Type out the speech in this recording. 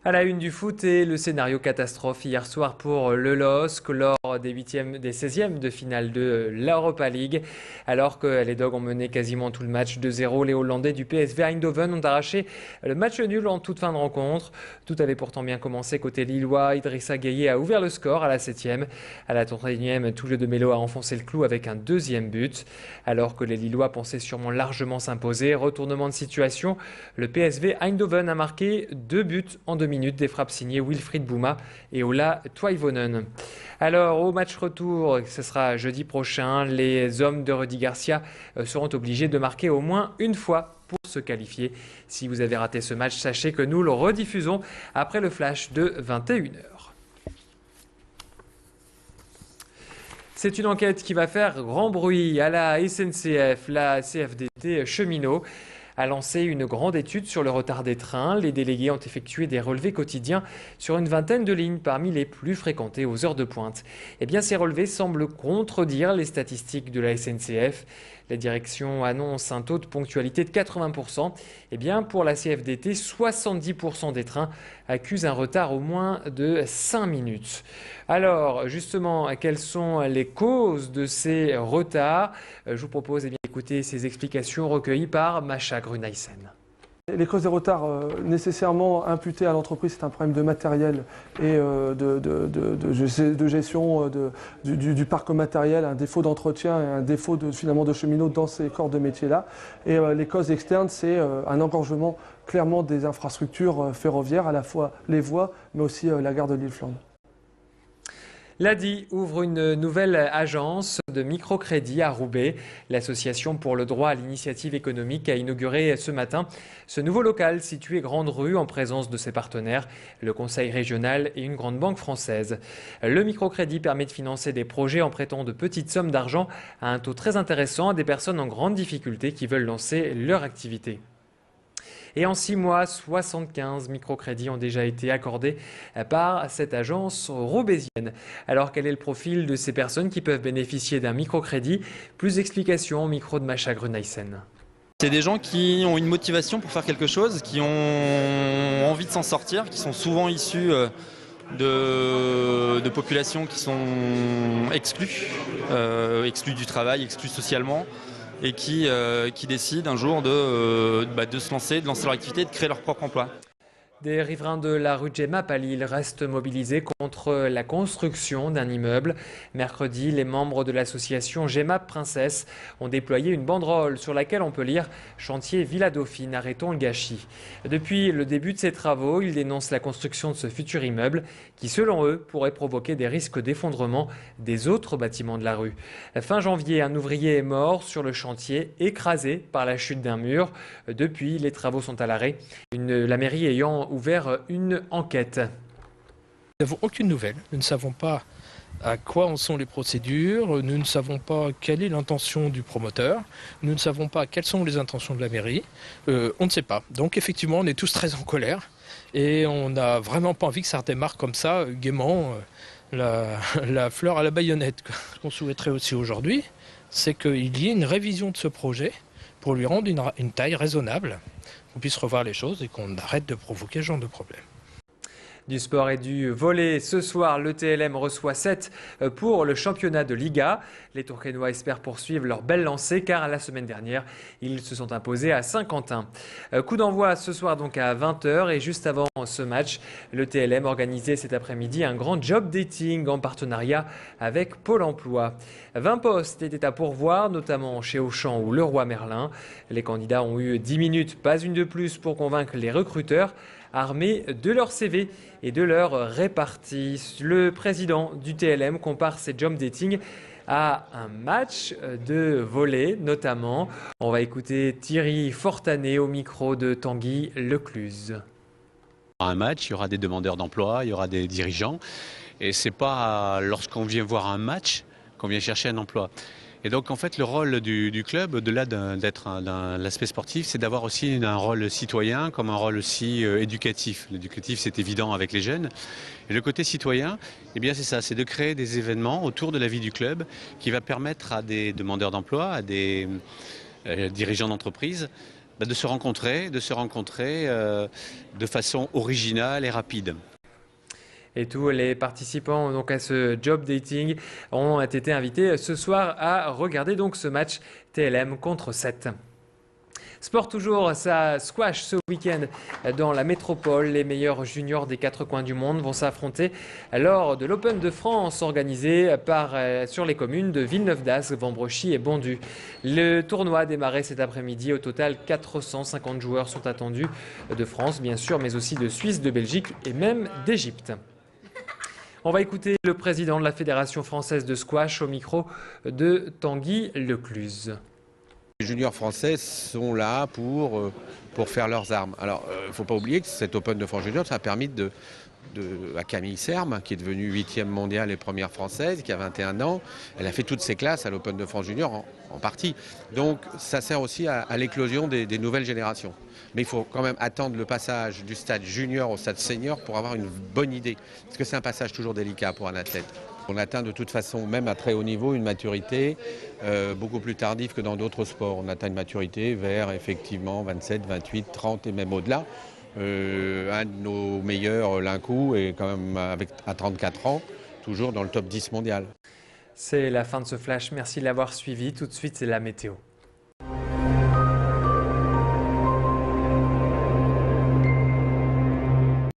À la une du foot et le scénario catastrophe hier soir pour le LOSC lors des 16e de finale de l'Europa League. Alors que les Dogs ont mené quasiment tout le match 2-0, les Hollandais du PSV Eindhoven ont arraché le match nul en toute fin de rencontre. Tout avait pourtant bien commencé côté lillois. Idrissa Gueye a ouvert le score à la 7e. À la 31e, Tullio de Melo a enfoncé le clou avec un deuxième but. Alors que les Lillois pensaient sûrement largement s'imposer, retournement de situation, le PSV Eindhoven a marqué 2 buts en 2 minutes, des frappes signées Wilfried Bouma et Ola Toivonen. Alors au match retour, ce sera jeudi prochain, les hommes de Rudy Garcia seront obligés de marquer au moins une fois pour se qualifier. Si vous avez raté ce match, sachez que nous le rediffusons après le flash de 21h. C'est une enquête qui va faire grand bruit à la SNCF, la CFDT Cheminots a lancé une grande étude sur le retard des trains. Les délégués ont effectué des relevés quotidiens sur une vingtaine de lignes parmi les plus fréquentées aux heures de pointe. Eh bien, ces relevés semblent contredire les statistiques de la SNCF. La direction annonce un taux de ponctualité de 80%. Eh bien, pour la CFDT, 70% des trains accusent un retard au moins de 5 minutes. Alors, justement, quelles sont les causes de ces retards? Je vous propose d'écouter ces explications recueillies par Masha Grunaisen. Les causes des retards nécessairement imputées à l'entreprise, c'est un problème de matériel et de gestion du parc matériel, un défaut d'entretien et un défaut finalement de cheminots dans ces corps de métier-là. Et les causes externes, c'est un engorgement clairement des infrastructures ferroviaires, à la fois les voies, mais aussi la gare de Lille-Flandre. L'ADI ouvre une nouvelle agence de microcrédit à Roubaix. L'Association pour le droit à l'initiative économique a inauguré ce matin ce nouveau local situé Grande Rue en présence de ses partenaires, le Conseil régional et une grande banque française. Le microcrédit permet de financer des projets en prêtant de petites sommes d'argent à un taux très intéressant à des personnes en grande difficulté qui veulent lancer leur activité. Et en 6 mois, 75 microcrédits ont déjà été accordés par cette agence roubaisienne. Alors quel est le profil de ces personnes qui peuvent bénéficier d'un microcrédit? Plus d'explications au micro de Masha Grunaisen. C'est des gens qui ont une motivation pour faire quelque chose, qui ont envie de s'en sortir, qui sont souvent issus de populations qui sont exclues du travail, exclues socialement, et qui décident un jour de se lancer, de lancer leur activité et de créer leur propre emploi. Des riverains de la rue Gemap à Lille restent mobilisés contre la construction d'un immeuble. Mercredi, les membres de l'association Gemap Princesse ont déployé une banderole sur laquelle on peut lire « Chantier Villa Dauphine, arrêtons le gâchis ». Depuis le début de ces travaux, ils dénoncent la construction de ce futur immeuble qui, selon eux, pourrait provoquer des risques d'effondrement des autres bâtiments de la rue. Fin janvier, un ouvrier est mort sur le chantier, écrasé par la chute d'un mur. Depuis, les travaux sont à l'arrêt. La mairie ayant ouvert une enquête. Nous n'avons aucune nouvelle, nous ne savons pas à quoi en sont les procédures, nous ne savons pas quelle est l'intention du promoteur, nous ne savons pas quelles sont les intentions de la mairie, on ne sait pas. Donc effectivement, on est tous très en colère et on n'a vraiment pas envie que ça redémarre comme ça, gaiement, la fleur à la baïonnette. Ce qu'on souhaiterait aussi aujourd'hui, c'est qu'il y ait une révision de ce projet pour lui rendre une taille raisonnable, qu'on puisse revoir les choses et qu'on arrête de provoquer ce genre de problème. Du sport et du volley. Ce soir, le TLM reçoit 7 pour le championnat de Liga. Les Tourquenois espèrent poursuivre leur belle lancée car la semaine dernière, ils se sont imposés à Saint-Quentin. Coup d'envoi ce soir donc à 20h et juste avant ce match, le TLM organisait cet après-midi un grand job dating en partenariat avec Pôle emploi. 20 postes étaient à pourvoir, notamment chez Auchan ou Leroy Merlin. Les candidats ont eu 10 minutes, pas une de plus, pour convaincre les recruteurs armés de leur CV et de leur répartie. Le président du TLM compare ces job dating à un match de volley notamment. On va écouter Thierry Fortanet au micro de Tanguy Lecluse. Un match, il y aura des demandeurs d'emploi, il y aura des dirigeants et c'est pas lorsqu'on vient voir un match qu'on vient chercher un emploi. Et donc en fait le rôle du club, au-delà d'être l'aspect sportif, c'est d'avoir aussi un rôle citoyen comme un rôle aussi éducatif. L'éducatif c'est évident avec les jeunes. Et le côté citoyen, eh bien c'est ça, c'est de créer des événements autour de la vie du club qui va permettre à des demandeurs d'emploi, à des dirigeants d'entreprise de se rencontrer de façon originale et rapide. Et tous les participants donc à ce job dating ont été invités ce soir à regarder donc ce match TLM contre 7. Sport toujours, ça squash ce week-end dans la métropole. Les meilleurs juniors des 4 coins du monde vont s'affronter lors de l'Open de France organisé sur les communes de Villeneuve-d'Ascq, Vambrochy et Bondu. Le tournoi a démarré cet après-midi. Au total, 450 joueurs sont attendus de France, bien sûr, mais aussi de Suisse, de Belgique et même d'Égypte. On va écouter le président de la Fédération française de squash au micro de Tanguy Lecluse. Les juniors français sont là pour faire leurs armes. Alors, il ne faut pas oublier que cet Open de France Junior, ça a permis à Camille Serme, qui est devenue 8e mondiale et première française, qui a 21 ans, elle a fait toutes ses classes à l'Open de France Junior en partie. Donc, ça sert aussi à l'éclosion des nouvelles générations. Mais il faut quand même attendre le passage du stade junior au stade senior pour avoir une bonne idée. Parce que c'est un passage toujours délicat pour un athlète. On atteint de toute façon, même à très haut niveau, une maturité beaucoup plus tardive que dans d'autres sports. On atteint une maturité vers effectivement 27, 28, 30 et même au-delà. Un de nos meilleurs, Lincou, est quand même à 34 ans, toujours dans le top 10 mondial. C'est la fin de ce flash. Merci de l'avoir suivi. Tout de suite, c'est la météo.